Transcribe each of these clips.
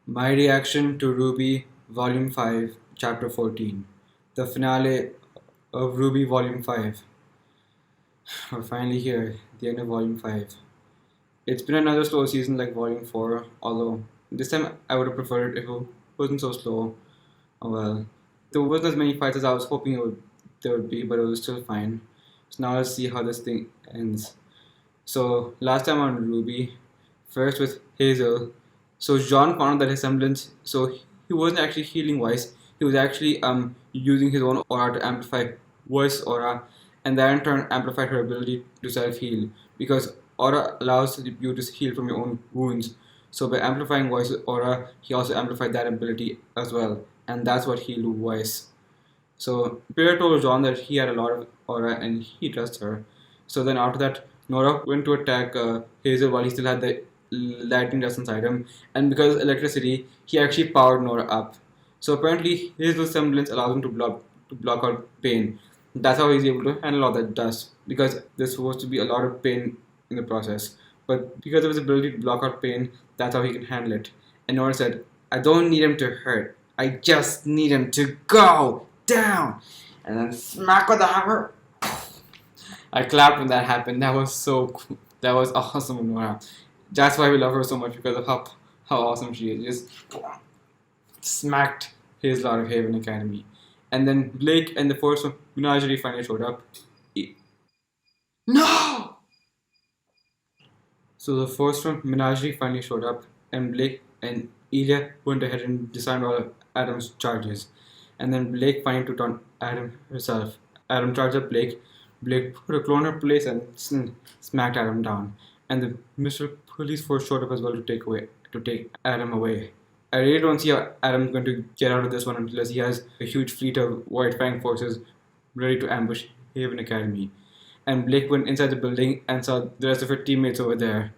My reaction to RWBY Volume 5, Chapter 14, the finale of RWBY Volume 5. We're finally here, the end of Volume 5. It's been another slow season like Volume 4, although this time I would have preferred it if it wasn't so slow. Oh well. There wasn't as many fights as I was hoping there would be, but it was still fine. So now let's see how this thing ends. So last time on RWBY, first with Hazel. So John found that his semblance. So he wasn't actually healing Voice. He was actually using his own aura to amplify Voice aura, and that in turn amplified her ability to self heal because aura allows you to heal from your own wounds. So by amplifying Voice aura, he also amplified that ability as well, and that's what healed Voice. So Peter told John that he had a lot of aura and he trusts her. So then after that, Nora went to attack Hazel while he still had the lightning dust inside him, and because of electricity, he actually powered Nora up. So apparently, Hazel's semblance allows him to block out pain. That's how he's able to handle all that dust because there's supposed to be a lot of pain in the process. But because of his ability to block out pain, that's how he can handle it. And Nora said, "I don't need him to hurt. I just need him to go down." And then smack with the hammer. I clapped when that happened. That was so cool. That was awesome, Nora. That's why we love her so much because of how awesome she is. Just smacked his lot of Haven Academy. And then Blake and the force of Menagerie finally showed up. No! So the force from Menagerie finally showed up, and Blake and Ilya went ahead and disarmed all of Adam's charges. And then Blake finally took on Adam herself. Adam charged up Blake. Blake put a clone in her place and smacked Adam down. And the Mr. Police Force showed up as well to take Adam away. I really don't see how Adam's going to get out of this one unless he has a huge fleet of White Fang forces ready to ambush Haven Academy. And Blake went inside the building and saw the rest of her teammates over there.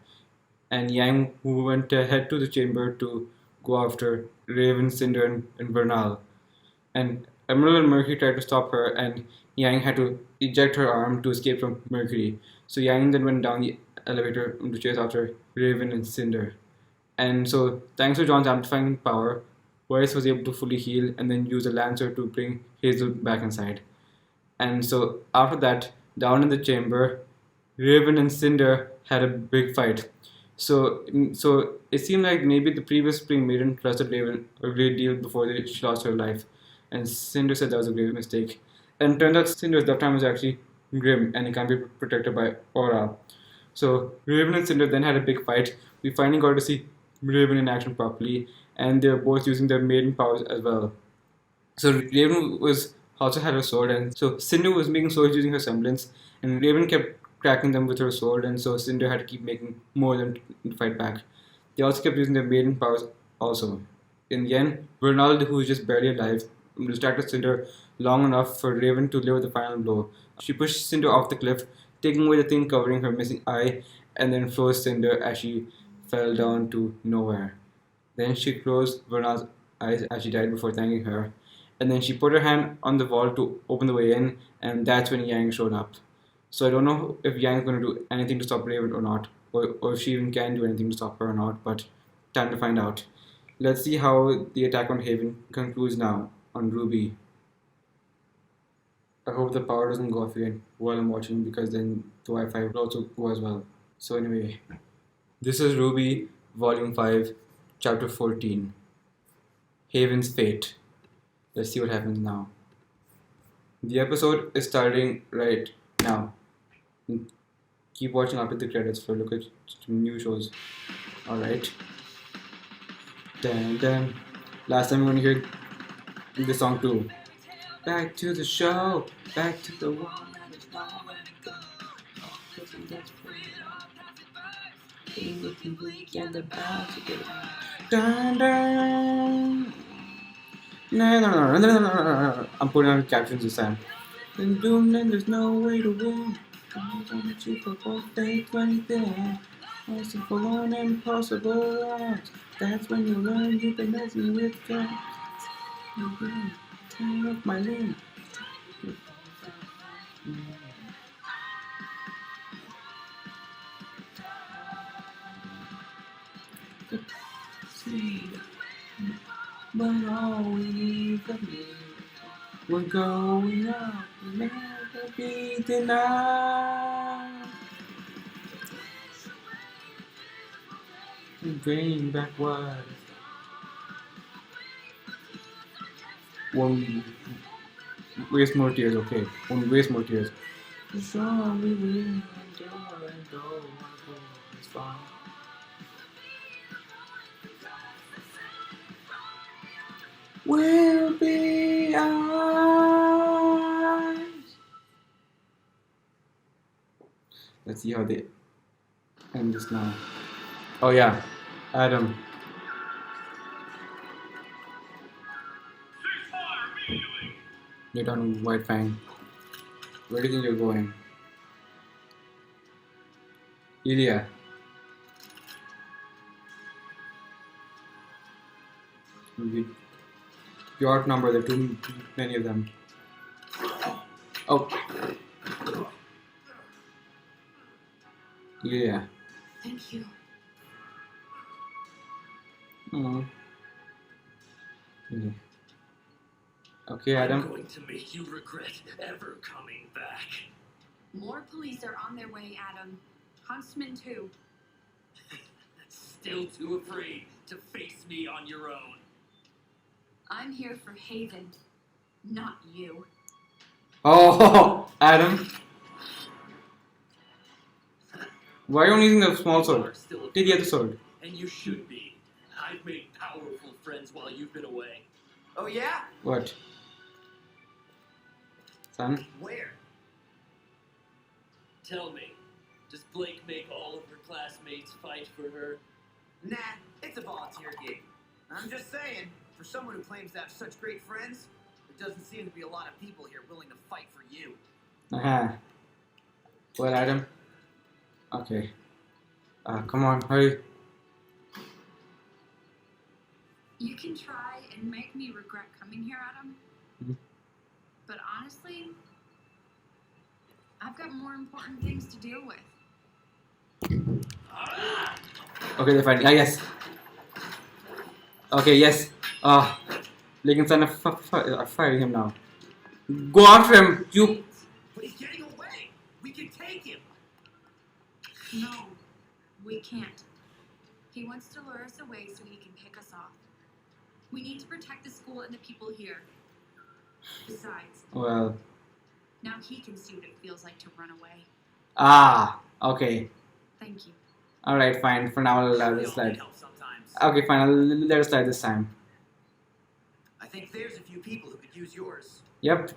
And Yang, who went ahead to the chamber to go after Raven, Cinder, and Vernal. And Emerald and Mercury tried to stop her, and Yang had to eject her arm to escape from Mercury. So Yang then went down the elevator to chase after Raven and Cinder. And so, thanks to John's amplifying power, Voice was able to fully heal and then use a lancer to bring Hazel back inside. And so, after that, down in the chamber, Raven and Cinder had a big fight. So it seemed like maybe the previous Spring Maiden trusted Raven a great deal before she lost her life, and Cinder said that was a great mistake. And it turned out Cinder's lifetime was actually grim and it can't be protected by aura. So Raven and Cinder then had a big fight. We finally got to see Raven in action properly, and they're both using their maiden powers as well. So Raven was also had a sword, and so Cinder was making swords using her semblance, and Raven kept cracking them with her sword, and so Cinder had to keep making more of them to fight back. They also kept using their maiden powers also. In the end, Vernal, who was just barely alive, distracted Cinder long enough for Raven to deliver the final blow. She pushed Cinder off the cliff, taking away the thing covering her missing eye, and then froze Cinder as she fell down to nowhere. Then she closed Vernal's eyes as she died before thanking her. And then she put her hand on the wall to open the way in, and that's when Yang showed up. So I don't know if Yang is going to do anything to stop Raven or not, or if she even can do anything to stop her or not, but time to find out. Let's see how the attack on Haven concludes now on RWBY. I hope the power doesn't go off again while I'm watching because then the Wi-Fi will also go as well. So anyway, this is RWBY Volume 5, Chapter 14. Haven's Fate. Let's see what happens now. The episode is starting right now. Keep watching after the credits for a look at some new shows. Alright. Dun dun. Last time we want to hear this song too. Back to the show. Back to the one. Dun dun. No. I'm putting on captions this time. In doom, then there's no way to win. I'm cheap for both faith when there. Asking for one impossible odds. That's when you learn you've been messing with God. Turn off my lane. See. but all we need to be. We're going up, we'll never be denied. Bring back what won't waste more tears, okay? Won't waste more tears. Sure, we will endure and go our goal is far. We'll be ours. Let's see how they end this now. Oh yeah, Adam. You're done, White Fang. Where do you think you're going? Ilya. You outnumber, there are too many of them. Oh. Yeah. Thank you. Oh. Yeah. Okay, Adam. I'm going to make you regret ever coming back. More police are on their way, Adam. Huntsman too. Still too afraid to face me on your own. I'm here for Haven, not you. Oh, Adam. Why are you only using the small sword? Take the other sword. And you should be. I've made powerful friends while you've been away. Oh yeah? What? Son? Where? Tell me, does Blake make all of her classmates fight for her? Nah, it's a volunteer gig. I'm just saying, for someone who claims to have such great friends, there doesn't seem to be a lot of people here willing to fight for you. Well, Adam. Okay. Come on, hurry. You can try and make me regret coming here, Adam. Mm-hmm. But honestly, I've got more important things to deal with. Okay, they're fighting. Ah, yes. Okay, yes. Blake and Son are fighting him now. Go after him, you. But he's getting away! We can take him! No, we can't. He wants to lure us away so he can pick us off. We need to protect the school and the people here. Besides, Well. now he can see what it feels like to run away. Ah, okay. Thank you. Alright, fine. For now, I'll let We it all slide. need help sometimes. Okay, fine. I'll let it slide this time. I think there's a few people who could use yours. Yep.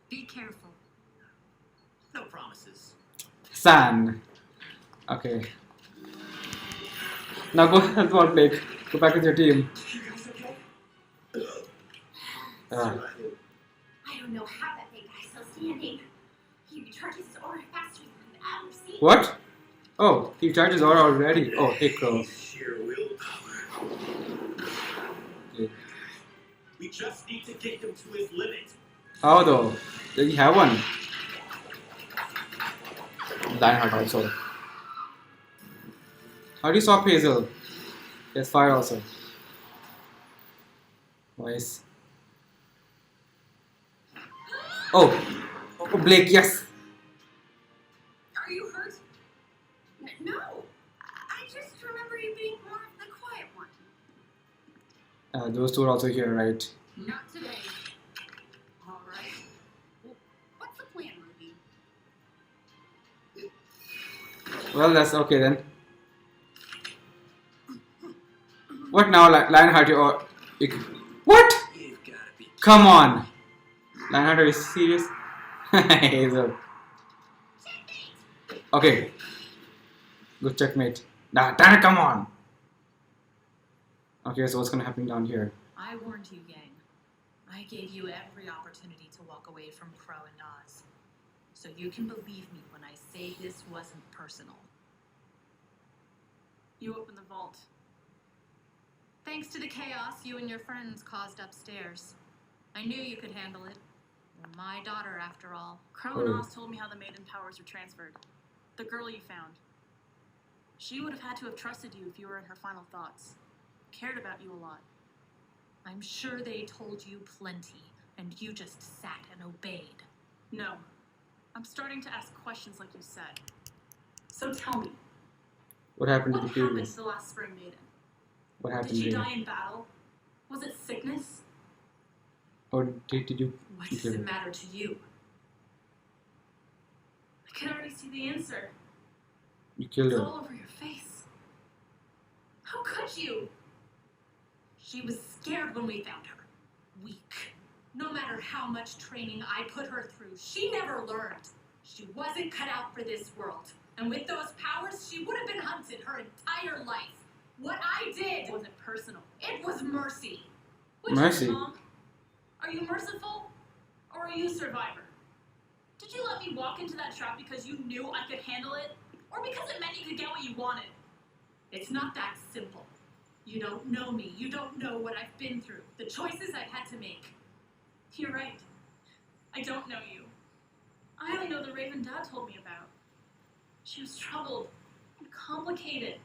Be careful. No promises. San. Okay. Now go help out, Blake. Go back with your team. I don't know how that big guy's still standing. He recharges his aura faster than I've ever seen. What? Oh, he charges aura already. Oh, hey, Crow. Sheer willpower. Okay. We just need to get him to his limit. How though? Does he have one? Lionheart also. How do you stop Hazel? Yes, fire also. Nice. Oh! Oh, Blake, yes! Are you hurt? No. I just remember you being more of the quiet one. Those two are also here, right? Not today. All right. Well, what's the plan, Ruby? Well, that's okay then. What now, Lionheart? What? You've gotta be. Come on! Lionheart, are you serious? Hazel. Okay. Good checkmate. Nah, damn it, come on! Okay, so what's gonna happen down here? I warned you, gang. I gave you every opportunity to walk away from Crow and Oz. So you can believe me when I say this wasn't personal. You opened the vault. Thanks to the chaos you and your friends caused upstairs. I knew you could handle it. You're my daughter, after all. Crow and Oz told me how the Maiden powers were transferred. The girl you found. She would have had to have trusted you if you were in her final thoughts. Cared about you a lot. I'm sure they told you plenty, and you just sat and obeyed. No. I'm starting to ask questions like you said. So tell me, What happened to what the baby? happened to the last Spring Maiden? What happened Did she to die in battle? Was it sickness? Or did you What kill does it her? matter to you? I can already see the answer. You killed It's her. all over your face. How could you? She was scared when we found her. Weak. No matter how much training I put her through, she never learned. She wasn't cut out for this world. And with those powers, she would have been hunted her entire life. What I did, Was it personal? it was mercy. Which Mercy. is it, Mom? Are you merciful? Or are you a survivor? Did you let me walk into that trap because you knew I could handle it? Or because it meant you could get what you wanted? It's not that simple. You don't know me. You don't know what I've been through. The choices I've had to make. You're right. I don't know you. I only know the Raven Dad told me about. She was troubled and complicated,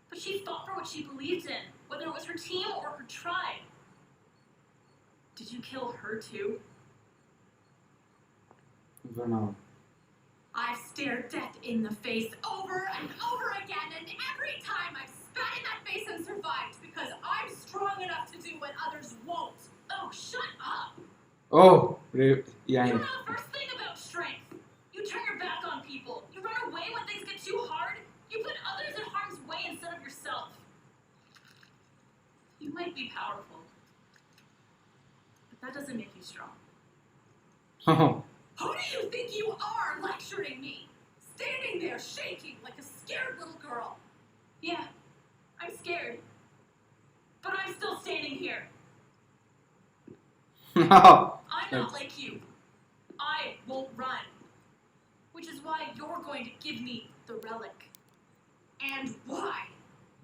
but she fought for what she believed in, whether it was her team or her tribe. Did you kill her too? For now. I've stared death in the face over and over again, and every time I've spat in that face and survived because I'm strong enough to do what others won't. Oh, shut up! Oh, You Yang. don't know the first thing about strength. You turn your back on people. You run away when things get too hard. You put others in harm's way instead of yourself. You might be powerful, but that doesn't make you strong. Oh, Who do you think you are lecturing me? Standing there shaking like a scared little girl. Yeah, I'm scared. But I'm still standing here. no. I'm not like you. I won't run. Which is why you're going to give me the relic. And why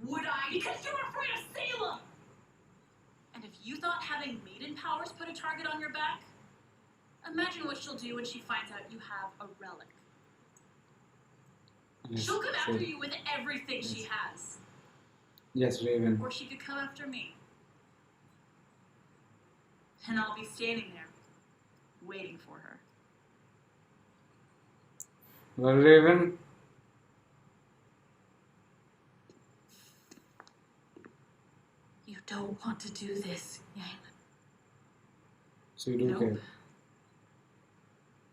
would I? Because you're afraid of Salem! And if you thought having maiden powers put a target on your back, imagine what she'll do when she finds out you have a relic. Yes, She'll come so- after you with everything she has. yes, Raven. Or she could come after me. And I'll be standing there, waiting for her. Well, Raven. You don't want to do this, Yang. So you do Nope. care.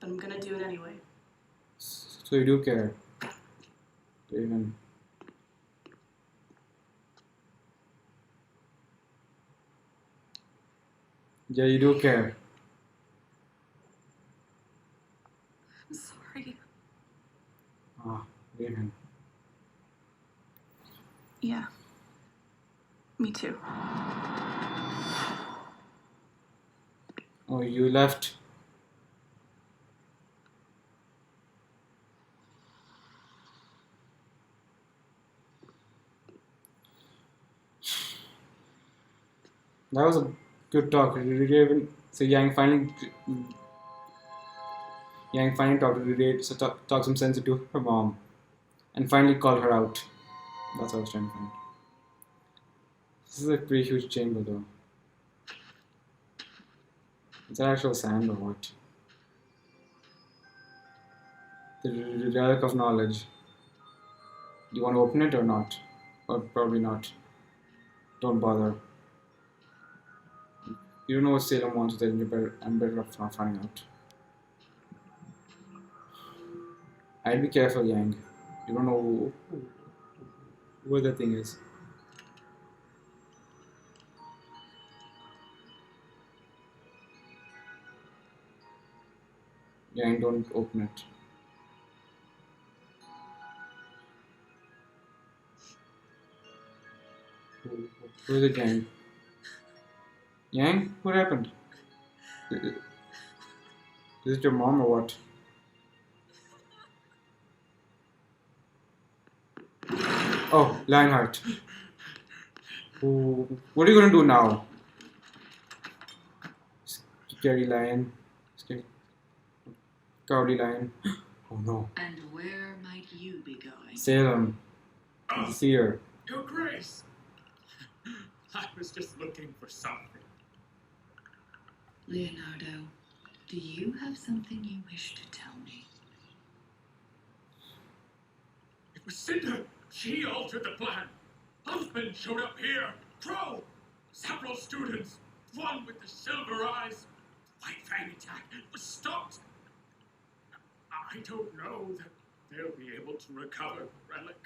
But I'm gonna do it anyway. So you do care. Raven. Yeah, you do care. I'm sorry. Ah, Raven. Yeah. Me too. Oh, you left. That was a good talk. Raven. So Yang finally talked to Raven, so talk some sense into her mom, and finally called her out. That's what I was trying to find. This is a pretty huge chamber, though. Is that actual sand or what? The relic of knowledge. Do you want to open it or not? Or probably not. Don't bother. You don't know what Salem wants, then I'm better off not finding out. I'd be careful, Yang. You don't know where the thing is. Yang, don't open it. Who is it, Yang? Yang? What happened? Is it your mom or what? Oh, Lionheart. What are you gonna do now? Scary lion. Scary. Cowardly lion. Oh no. And where might you be going? Salem. It's here. Your Grace! I was just looking for something. Leonardo, do you have something you wish to tell me? It was Cinder. She altered the plan. Husband showed up here. Crow. Several students. One with the silver eyes. White Fang attack was stopped. I don't know that they'll be able to recover the relic.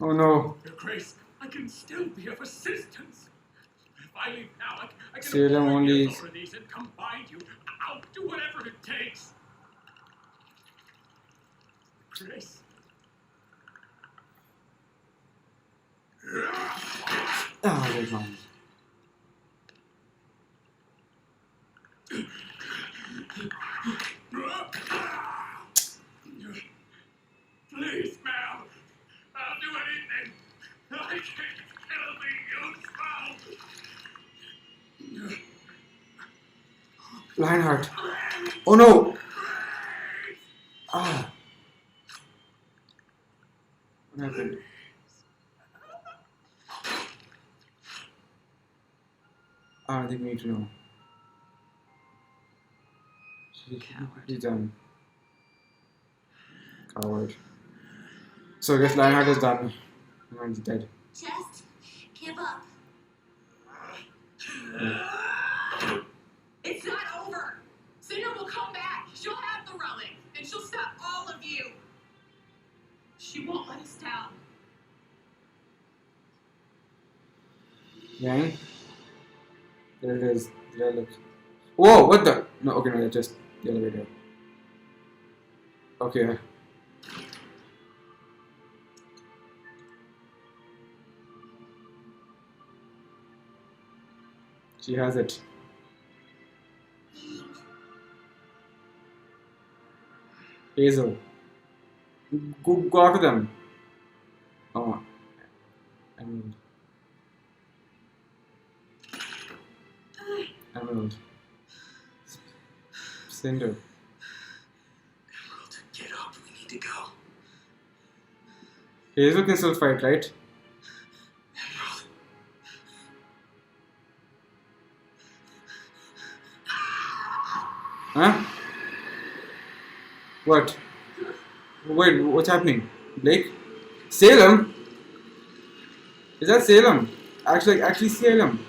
Oh no. Your Grace, I can still be of assistance. If I leave now, I can Salem avoid only the authorities and come find you. I'll do whatever it takes. Grace. Ah, they're gone. Please, ma'am. I'll do anything. I can still be useful. Lionheart. Oh no! Ah. What happened? I think we need to know. He's done. Coward. So I guess Lionheart is done. And he's dead. Just give up. It's not over. Cinder will come back. She'll have the relic, and she'll stop all of you. She won't let us down. Yang? There it is. The relic. Whoa! What the? No, okay, no, that's just the elevator. Okay. She has it. Hazel. Go after them. Oh. Emerald. Emerald. Cinder. Emerald, get up. We need to go. Hazel can still fight, right? Emerald. Huh? What? Wait, what's happening? Blake? Salem? Is that Salem? Actually Salem.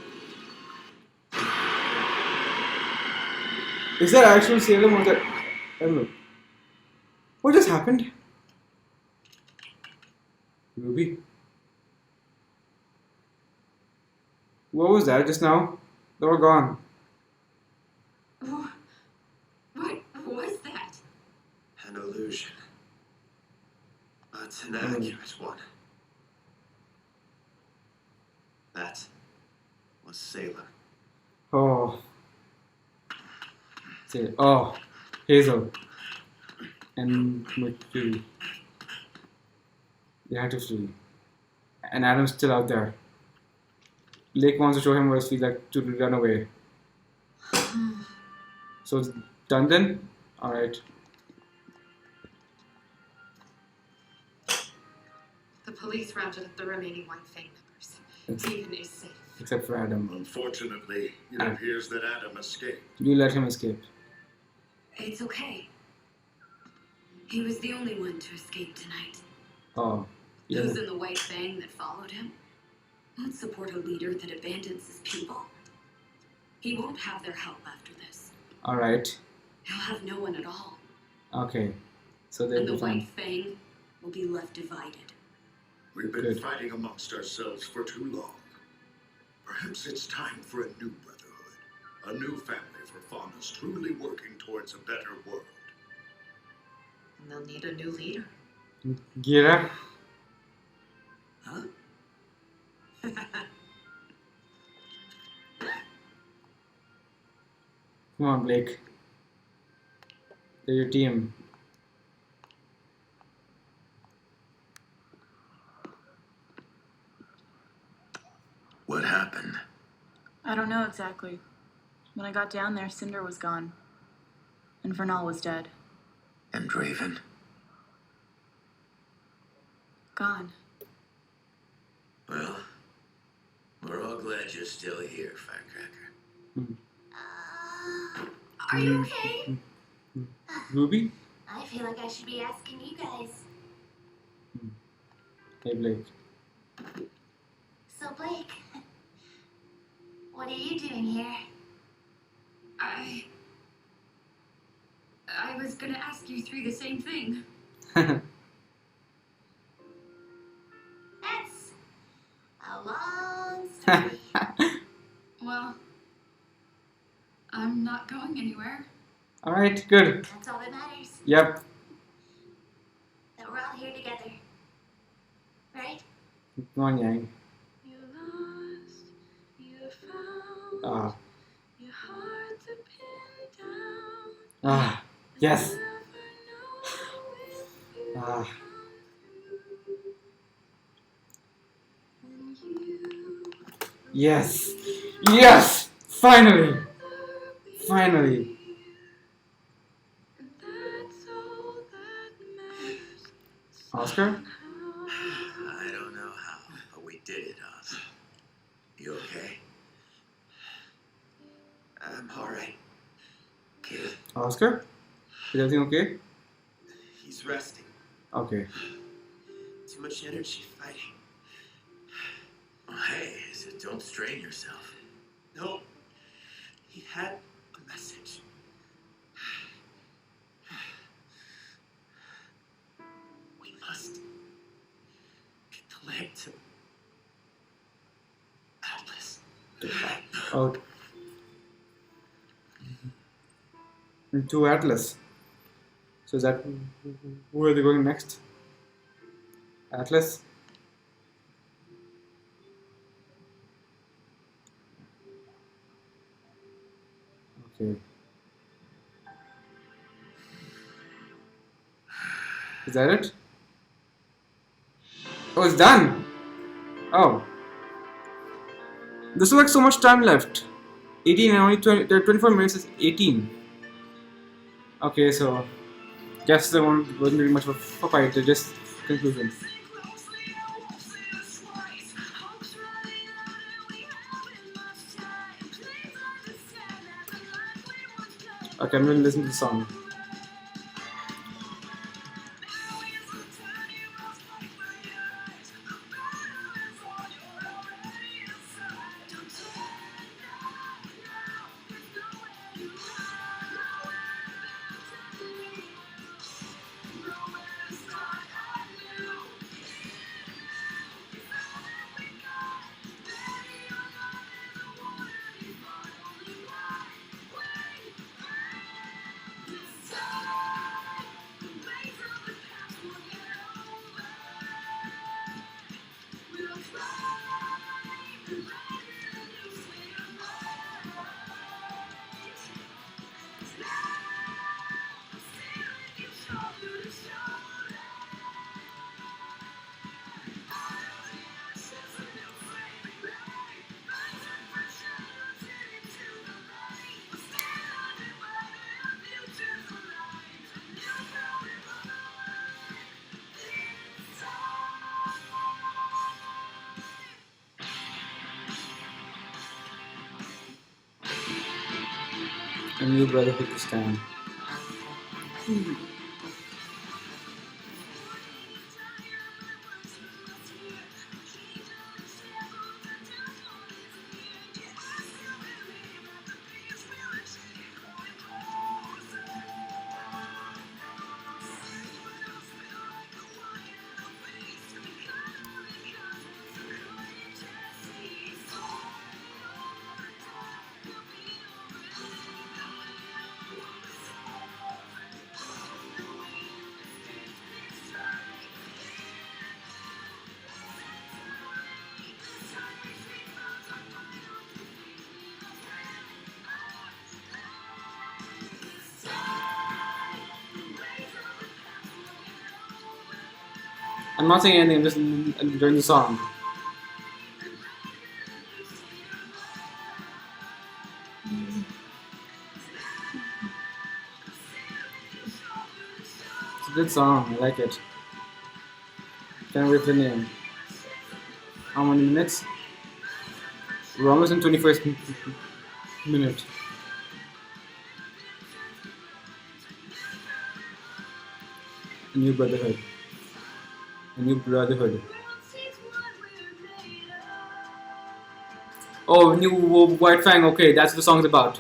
Is that actual Salem or that Emerald? What just happened? Ruby? What was that just now? They were gone. What was that? An illusion. But an accurate one. That was Salem. Oh. Oh. Hazel. And Mercury. They had to flee. And Adam's still out there. Blake wants to show him what it feels like to run away. So it's done then? Alright. The police rounded up the remaining White Fang members. Steven is safe. Except for Adam. Unfortunately, it appears that Adam escaped. You let him escape. It's okay. He was the only one to escape tonight. Oh. Yeah. Those in the White Fang that followed him won't support a leader that abandons his people. He won't have their help after this. Alright. He'll have no one at all. Okay. So they'll And the be fine. White Fang will be left divided. We've been Good. fighting amongst ourselves for too long. Perhaps it's time for a new brotherhood. A new family for faunas truly working towards a better world. And they'll need a new leader. Gira. Huh? Come on, Blake. They're your team. What happened? I don't know exactly. When I got down there, Cinder was gone. And Vernal was dead. And Raven? Gone. Well, we're all glad glad you're still here, Firecracker. Are you okay? Ruby? I feel like I should be asking you guys. Hey, Blake. So, Blake, what are you doing here? I was gonna ask you three the same thing. That's a long story. Well, I'm not going anywhere. Alright, good. That's all that matters. Yep. That we're all here together. Right? Come on, Yang. You lost, you found, Ah. you're hard to pin down. Ah. Yes. Never know if you Ah. come through. And you Yes. Yes! Finally! Finally! and that's all that matters. Oscar? I don't know how, but we did it, Oz. You okay? I'm alright. Kid, Oscar? Is everything okay? he's resting. Okay. Too much energy fighting. Oh, hey, so don't strain yourself. No, he had a message. We must get the leg to Atlas. Oh. To Atlas. So is that where are they going next? Atlas? Okay. Is that it? Oh, it's done! Oh. There's like so much time left. 18 and only 20, 24 minutes is 18. Okay, so guess there wasn't really much of a fight, they're just conclusion. Okay, I'm gonna listen to the song. A new brotherhood to stand. I'm not saying anything, I'm just enjoying the song. It's a good song, I like it. Can't wait for the name. How many minutes? We're almost in 21st minute. A new brotherhood. A new brotherhood. Oh, new White Fang. Okay, that's what the song's about.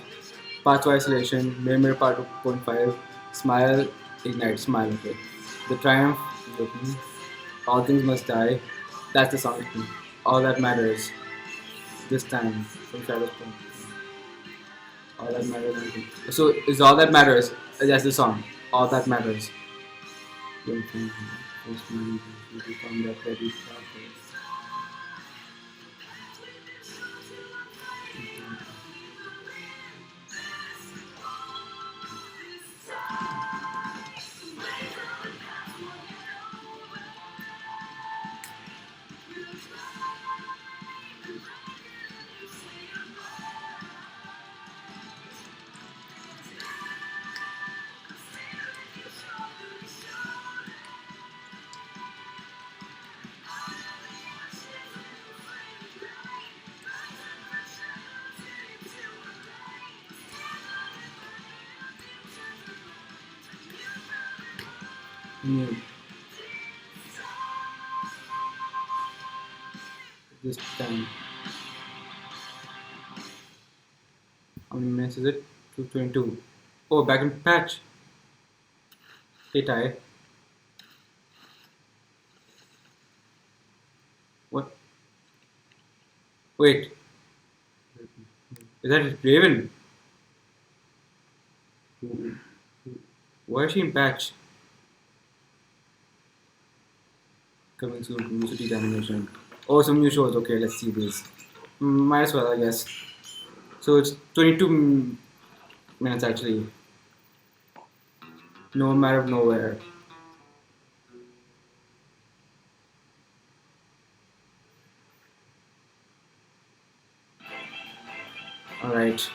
Path to Isolation, Mirror Part 2.5, Smile, Ignite, Smile. Okay. The Triumph, okay. All Things Must Die. That's the song. All That Matters. This time from Shadows Point. All That Matters. So is All That Matters. That's the song. All That Matters. New. This time. How many minutes is it? 222. Oh, back in patch. Hey, Ty. What? Wait. Is that Raven? Why is she in patch? Coming soon to city examination. Oh, some new shows. Okay, let's see this. Might as well, I guess. So it's 22 minutes actually. No matter of nowhere. Alright.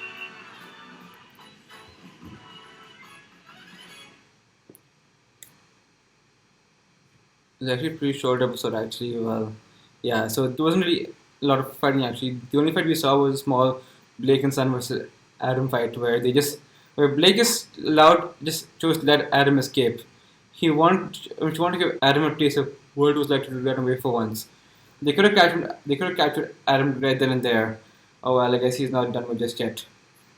It's actually a pretty short episode actually. Well, yeah, so there wasn't really a lot of fighting actually. The only fight we saw was a small Blake and Sun versus Adam fight where Blake is allowed just chose to let Adam escape. She wanted to give Adam a taste of what it was like to run away for once. They could have captured Adam right then and there. Oh well, I guess he's not done with just yet.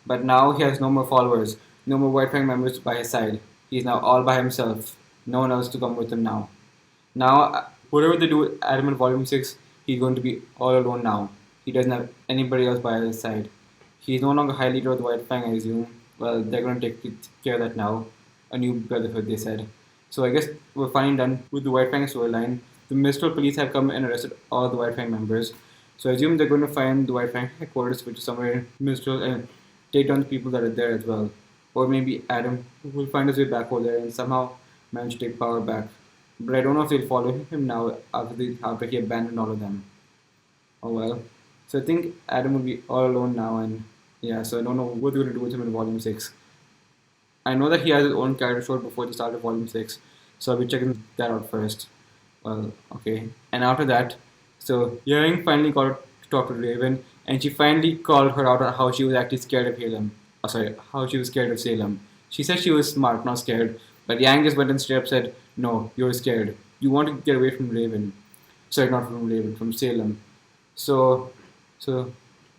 But now he has no more followers, no more White Fang members by his side. He is now all by himself. No one else to come with him now. Now, whatever they do with Adam in Volume 6, he's going to be all alone now. He doesn't have anybody else by his side. He's no longer High Leader of the White Fang, I assume. Well, they're going to take care of that now. A new brotherhood, they said. So I guess we're finally done with the White Fang storyline. The Mistral police have come and arrested all the White Fang members. So I assume they're going to find the White Fang headquarters, which is somewhere in Mistral, and take down the people that are there as well. Or maybe Adam will find his way back over there and somehow manage to take power back. But I don't know if they'll follow him now after he abandoned all of them. Oh well. So I think Adam will be all alone now, and yeah, so I don't know what they're going to do with him in Volume 6. I know that he has his own character short before the start of Volume 6, so I'll be checking that out first. Well, okay. And after that, so Yang finally got to talk to Raven, and she finally called her out on how she was actually scared of Salem. Oh, sorry, how she was scared of Salem. She said she was smart, not scared, but Yang just went and straight up said, "No, you're scared. You want to get away from Raven. Sorry, not from Raven, from Salem." So, so,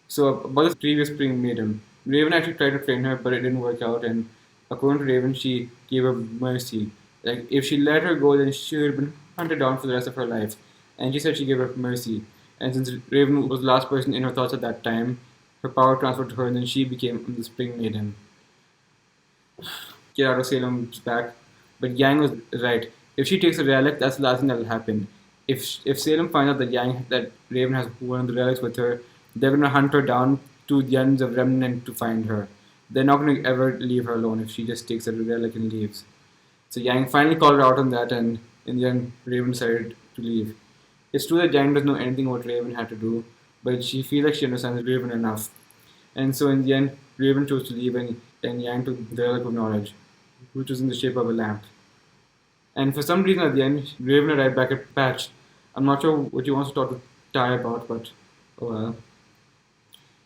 so about this previous spring maiden, Raven actually tried to train her, but it didn't work out. And according to Raven, she gave her mercy. Like if she let her go, then she would have been hunted down for the rest of her life. And she said she gave her mercy. And since Raven was the last person in her thoughts at that time, her power transferred to her, and then she became the spring maiden. Get out of Salem's back. But Yang was right. If she takes a relic, that's the last thing that will happen. If Salem finds out that Raven has one of the relics with her, they're gonna hunt her down to the ends of Remnant to find her. They're not gonna ever leave her alone if she just takes a relic and leaves. So Yang finally called her out on that, and in the end, Raven decided to leave. It's true that Yang doesn't know anything what Raven had to do, but she feels like she understands Raven enough. And so in the end, Raven chose to leave, and Yang took the relic of knowledge, which was in the shape of a lamp. And for some reason at the end, Raven arrived back at Patch. I'm not sure what he wants to talk to Ty about, but oh well.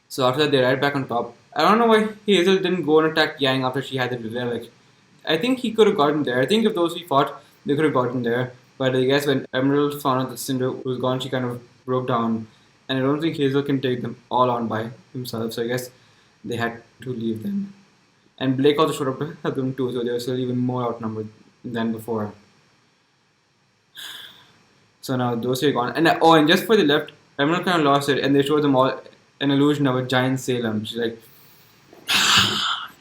So after that, they're right back on top. I don't know why Hazel didn't go and attack Yang after she had the relic. I think he could have gotten there. I think if those he fought, they could have gotten there. But I guess when Emerald found out that Cinder was gone, she kind of broke down. And I don't think Hazel can take them all on by himself. So I guess they had to leave them. And Blake also showed up to help them too, so they were still even more outnumbered than before. So now those three are gone. And and just for the left, Emerald kind of lost it, and they showed them all an illusion of a giant Salem. She's like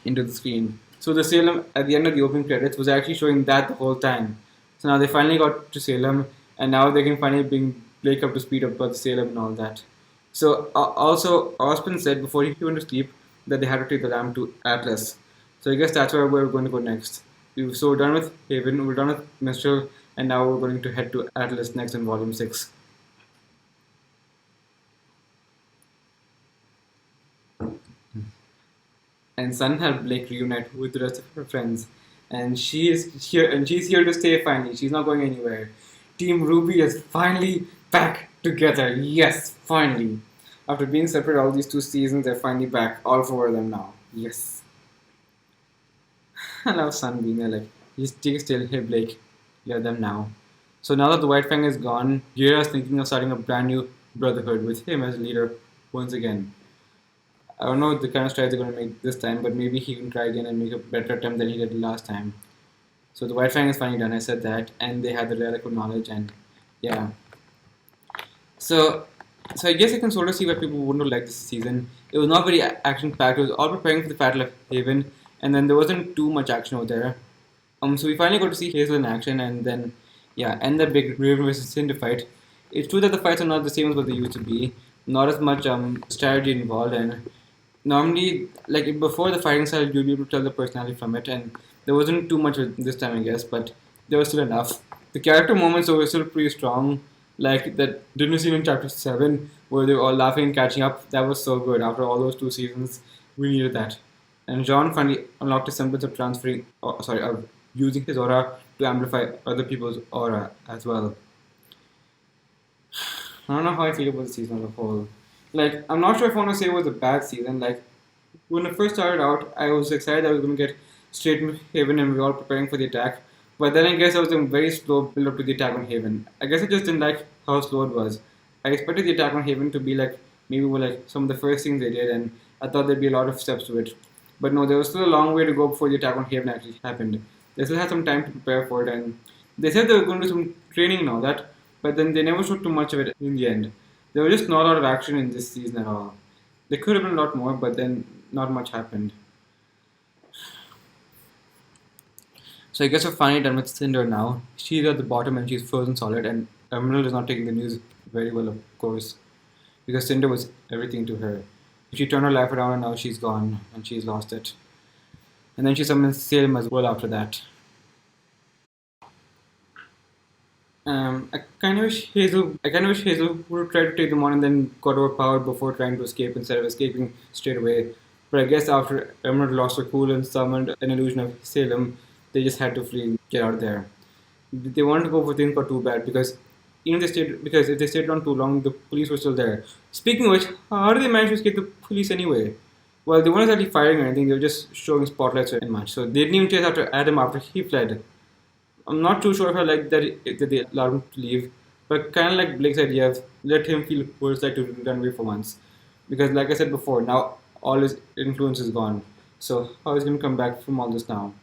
into the screen. So the Salem at the end of the opening credits was actually showing that the whole time. So now they finally got to Salem, and now they can finally bring Blake up to speed about the Salem and all that. So also, Ospen said before he went to sleep that they had to take the lamp to Atlas. So I guess that's where we're going to go next. So we're done with Haven, we're done with Mistral, and now we're going to head to Atlas next in Volume 6. And Sun helped Blake reunite with the rest of her friends. And she's here to stay finally. She's not going anywhere. Team RWBY is finally back together. Yes, finally. After being separate all these 2 seasons, they're finally back. All 4 of them now. Yes. I love Sun being there, like, he's still, hey Blake, you're them now. So now that the White Fang is gone, Jira's thinking of starting a brand new brotherhood with him as leader once again. I don't know the kind of strides they're going to make this time, but maybe he can try again and make a better attempt than he did last time. So the White Fang is finally done, I said that, and they had the relic of knowledge, and yeah. So I guess I can sort of see why people wouldn't have liked this season. It was not very action packed. It was all preparing for the Battle of Haven, and then there wasn't too much action over there. So we finally got to see Hazel in action, and then and the big Raven versus Cinder fight. It's true that the fights are not the same as what they used to be. Not as much strategy involved, and normally, like before the fighting style, you'd be able to tell the personality from it, and there wasn't too much this time, I guess, but there was still enough. The character moments were still pretty strong, like that dinner scene in chapter 7 where they were all laughing and catching up. That was so good. After all those 2 seasons, we needed that. And John finally unlocked a semblance of of using his aura to amplify other people's aura as well. I don't know how I feel about the season as a whole. Like, I'm not sure if I want to say it was a bad season. Like, when it first started out, I was excited I was going to get straight to Haven and we were all preparing for the attack. But then I guess it was a very slow build up to the attack on Haven. I guess I just didn't like how slow it was. I expected the attack on Haven to be like, maybe like some of the first things they did, and I thought there'd be a lot of steps to it. But no, there was still a long way to go before the attack on Haven actually happened. They still had some time to prepare for it, and they said they were going to do some training and all that, but then they never showed too much of it in the end. There was just not a lot of action in this season at all. There could have been a lot more, but then not much happened. So I guess we're finally done with Cinder now. She's at the bottom and she's frozen solid, and Emerald is not taking the news very well, of course, because Cinder was everything to her. She turned her life around and now she's gone and she's lost it. And then she summons Salem as well after that. I kind of wish Hazel would have tried to take them on and then got overpowered before trying to escape instead of escaping straight away. But I guess after Emerald lost her cool and summoned an illusion of Salem, they just had to flee and get out of there. They wanted to go for things got too bad because if they stayed on too long, the police were still there. Speaking of which, how did they manage to escape the police anyway? Well, they weren't actually firing or anything; they were just showing spotlights and much. So they didn't even chase after Adam after he fled. I'm not too sure if I like that they allowed him to leave, but kind of like Blake's idea of let him feel what it's like to run away for once. Because, like I said before, now all his influence is gone. So how is he going to come back from all this now?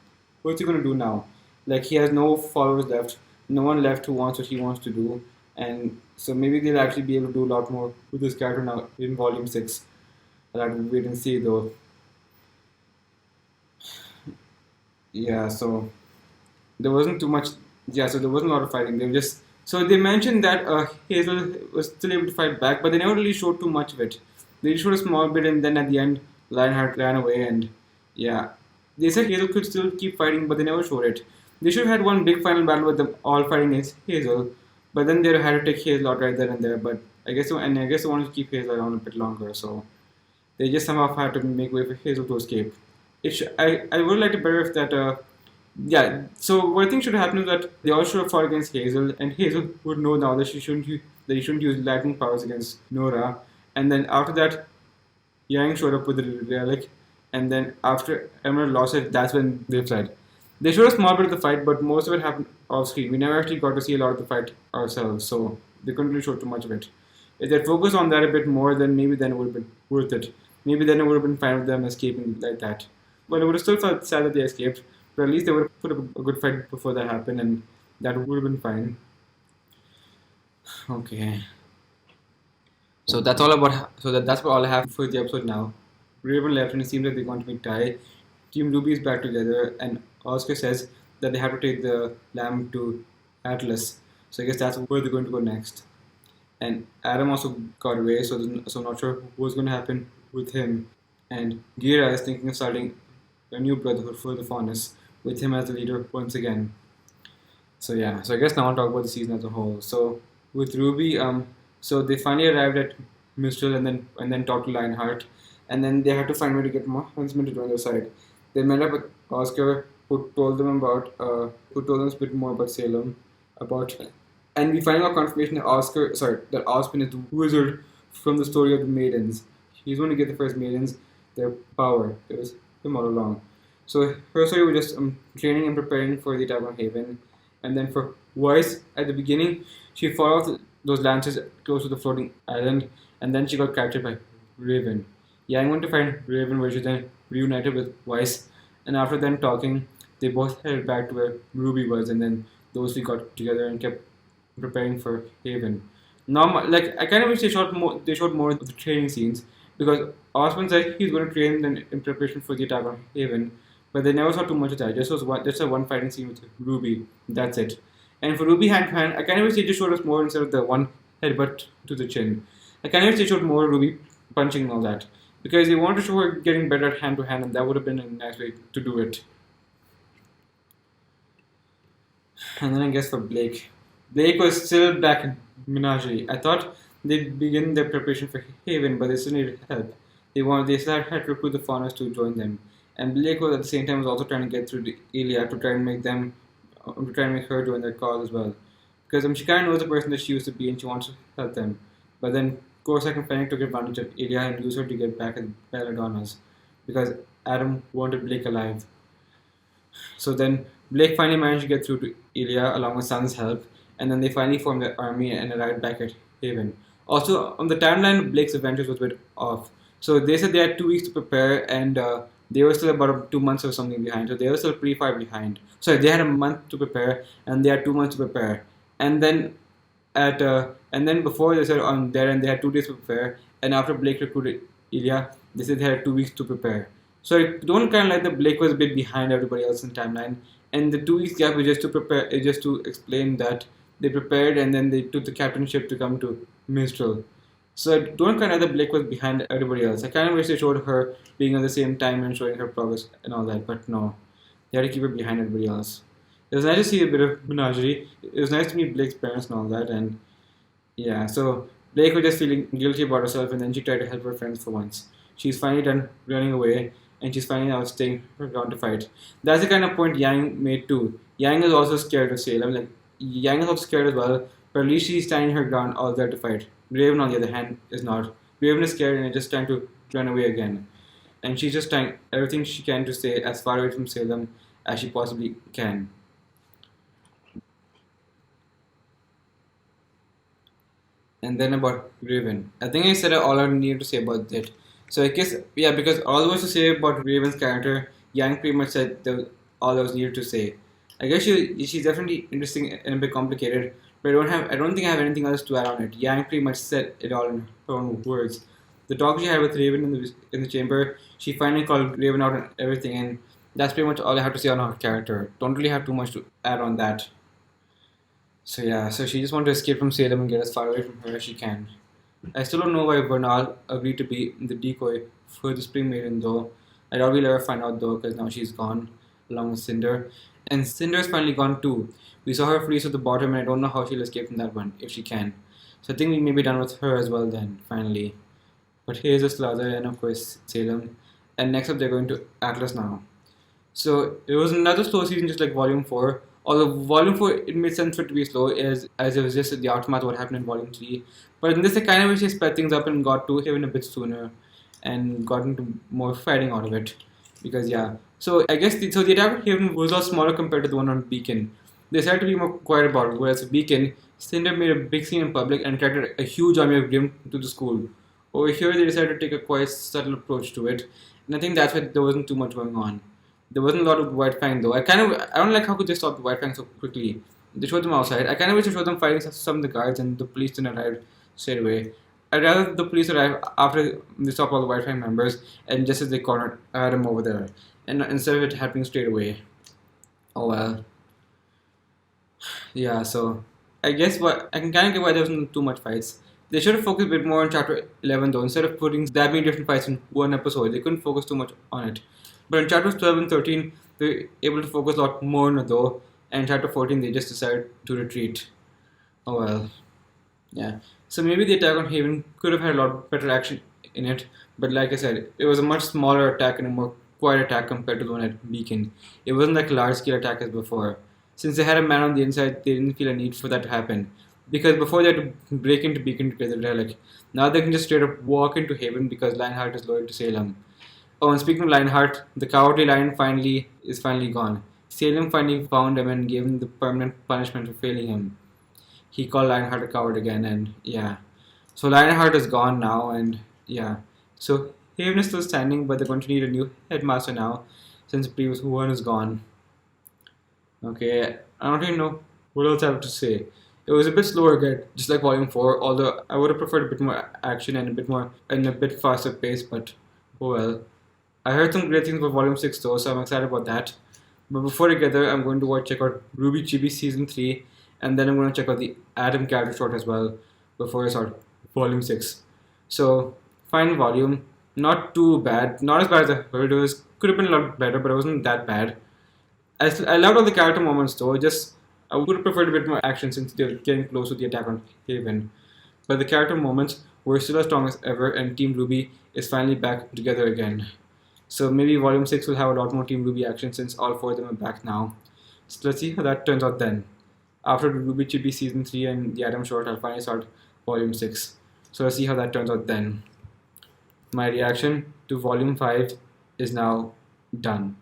What's he going to do now? Like, he has no followers left, no one left who wants what he wants to do, and so maybe they'll actually be able to do a lot more with this character now in Volume 6. I'll have to wait and see though. Yeah, so there wasn't too much. Yeah, so there wasn't a lot of fighting. They were just. So they mentioned that Hazel was still able to fight back, but they never really showed too much of it. They showed a small bit, and then at the end, Lionheart ran away, and yeah. They said Hazel could still keep fighting, but they never showed it. They should have had one big final battle with them all fighting against Hazel, but then they had to take Hazel out right there and there. But I guess they wanted to keep Hazel around a bit longer, so they just somehow had to make way for Hazel to escape. I would like to better if that. So what I think should happen is that they all should have fought against Hazel, and Hazel would know now that he shouldn't use lightning powers against Nora, and then after that, Yang showed up with the relic, and then after Emerald lost it, that's when they fled. They showed a small bit of the fight, but most of it happened off screen. We never actually got to see a lot of the fight ourselves, so they couldn't really show too much of it. If they'd focused on that a bit more, then maybe then it would have been worth it. Maybe then it would have been fine with them escaping like that. Well, it would have still felt sad that they escaped, but at least they would have put up a good fight before that happened, and that would have been fine. Okay. So that's all about. That's all I have for the episode now. Raven left, and it seems like they're going to meet Ty. Team Ruby is back together, and Oscar says that they have to take the lamb to Atlas. So I guess that's where they're going to go next. And Adam also got away, so I'm not sure what's going to happen with him. And Gira is thinking of starting a new brotherhood for the Faunus, with him as the leader once again. So yeah, so I guess now I'll talk about the season as a whole. So with Ruby, so they finally arrived at Mistral and then talked to Lionheart, and then they had to find a way to get more huntsmen to join their side. They met up with Oscar, who told them a bit more about Salem, and we finally got confirmation that Ospen is the wizard from the story of the maidens. He's going to get the first maidens their power. It was him all along. So her story was just training and preparing for the attack on Haven. And then for Weiss, at the beginning, she fought off those lances close to the floating island, and then she got captured by Raven. Yang went to find Raven, where she then reunited with Weiss, and after them talking, they both headed back to where Ruby was, and then those three got together and kept preparing for Haven. Now, like, I kind of wish they showed more of the training scenes, because Osmond said he's going to train them in preparation for the attack on Haven, but they never saw too much of that. Just a one fighting scene with Ruby. That's it. And for Ruby hand to hand, I kind of wish they just showed us more instead of the one headbutt to the chin. I kind of wish they showed more Ruby punching and all that, because they wanted to show her getting better at hand to hand, and that would have been a nice way to do it. And then I guess for Blake was still back in Menagerie. I thought they'd begin their preparation for Haven, but they still needed help. They still had to recruit the Faunus to join them. And Blake was at the same time was also trying to get through to Ilya to try and make her join their cause as well. Because she kind of knows the person that she used to be and she wants to help them. But then Corsac and Fennec took advantage of Ilya and used her to get back at Belladonna's. Because Adam wanted Blake alive. So then Blake finally managed to get through to Ilya along with Sun's help. And then they finally formed their army and arrived back at Haven. Also, on the timeline, Blake's adventures was a bit off. So they said they had 2 weeks to prepare, and they were still about 2 months or something behind. So they were still pretty far behind. Sorry, they had a month to prepare, and they had 2 months to prepare. And then before they said on their end they had 2 days to prepare, and after Blake recruited Ilya, they said they had 2 weeks to prepare. So I don't kind of like that Blake was a bit behind everybody else in the timeline, and the 2 weeks gap was just to prepare, just to explain that they prepared and then they took the captainship to come to Minstrel. So I don't kind of that Blake was behind everybody else. I kind of wish they showed her being at the same time and showing her progress and all that, but no. They had to keep her behind everybody else. It was nice to see a bit of menagerie. It was nice to meet Blake's parents and all that, and yeah, so Blake was just feeling guilty about herself, and then she tried to help her friends for once. She's finally done running away, and she's finally now staying her ground to fight. That's the kind of point Yang made too. Yang is also scared of Salem. Like, Yang is also scared as well, but at least she's standing her ground all there to fight. Raven, on the other hand, is not. Raven is scared and is just trying to run away again. And she's just trying everything she can to stay as far away from Salem as she possibly can. And then about Raven. I think I said all I needed to say about that. So I guess, yeah, because all there was to say about Raven's character, Yang pretty much said all that was needed to say. I guess she's definitely interesting and a bit complicated, but I don't think I have anything else to add on it. Yang pretty much said it all in her own words. The talk she had with Raven in the chamber, she finally called Raven out on everything, and that's pretty much all I have to say on her character. Don't really have too much to add on that. So yeah, so she just wanted to escape from Salem and get as far away from her as she can. I still don't know why Bernal agreed to be the decoy for the Spring Maiden though. I doubt we'll ever find out though, because now she's gone, along with Cinder. And Cinder's finally gone too. We saw her freeze at the bottom, and I don't know how she'll escape from that one, if she can. So I think we may be done with her as well then, finally. But here's Estrada and of course Salem. And next up they're going to Atlas now. So it was another slow season just like Volume 4. Although Volume 4, it made sense for it to be slow as it was just the aftermath of what happened in Volume 3. But in this, I kind of wish they sped things up and got to Haven a bit sooner. and got into more fighting out of it. Because yeah, so I guess the attack on Haven was a lot smaller compared to the one on Beacon. They decided to be more quiet about it, whereas Beacon, Cinder made a big scene in public and attracted a huge army of Grim to the school. Over here, they decided to take a quite subtle approach to it, and I think that's why there wasn't too much going on. There wasn't a lot of White Fang though. I don't like how could they stop the White Fang so quickly. They showed them outside. I kind of wish they showed them fighting some of the guards and the police didn't arrive straight away. I'd rather the police arrive after they stop all the White Fang members and just as they cornered Adam over there, and instead of it happening straight away. Oh well. Yeah, so I guess what I can kind of get why there wasn't too much fights. They should have focused a bit more on chapter 11 though. Instead of putting that many different fights in one episode, they couldn't focus too much on it. But in chapters 12 and 13, they were able to focus a lot more on it though. And in chapter 14, they just decided to retreat. Oh well. Yeah. So maybe the attack on Haven could have had a lot better action in it. But like I said, it was a much smaller attack and a more quiet attack compared to the one at Beacon. It wasn't like a large scale attack as before. Since they had a man on the inside, they didn't feel a need for that to happen. Because before they had to break into Beacon together, they're like, now they can just straight up walk into Haven because Lionheart is loyal to Salem. Oh, and speaking of Lionheart, the cowardly lion is finally gone. Salem finally found him and gave him the permanent punishment for failing him. He called Lionheart a coward again, and yeah. So Lionheart is gone now, and yeah. So Haven is still standing, but they're going to need a new headmaster now, since the previous one is gone. Okay, I don't really know what else I have to say. It was a bit slower again, just like Volume 4, although I would have preferred a bit more action and a bit faster pace, but oh well. I heard some great things about Volume 6 though, so I'm excited about that. But before I get there, I'm going to check out RWBY Season 3, and then I'm going to check out the Adam character short as well, before I start Volume 6. So, fine volume, not too bad, not as bad as I heard it was, could have been a lot better, but it wasn't that bad. I loved all the character moments though, I would have preferred a bit more action since they're getting close to the attack on Haven. But the character moments were still as strong as ever, and Team RWBY is finally back together again. So maybe Volume 6 will have a lot more Team RWBY action since all four of them are back now. So let's see how that turns out then. After RWBY Season 3 and the Adam short, I'll finally start Volume 6. So let's see how that turns out then. My reaction to Volume 5 is now done.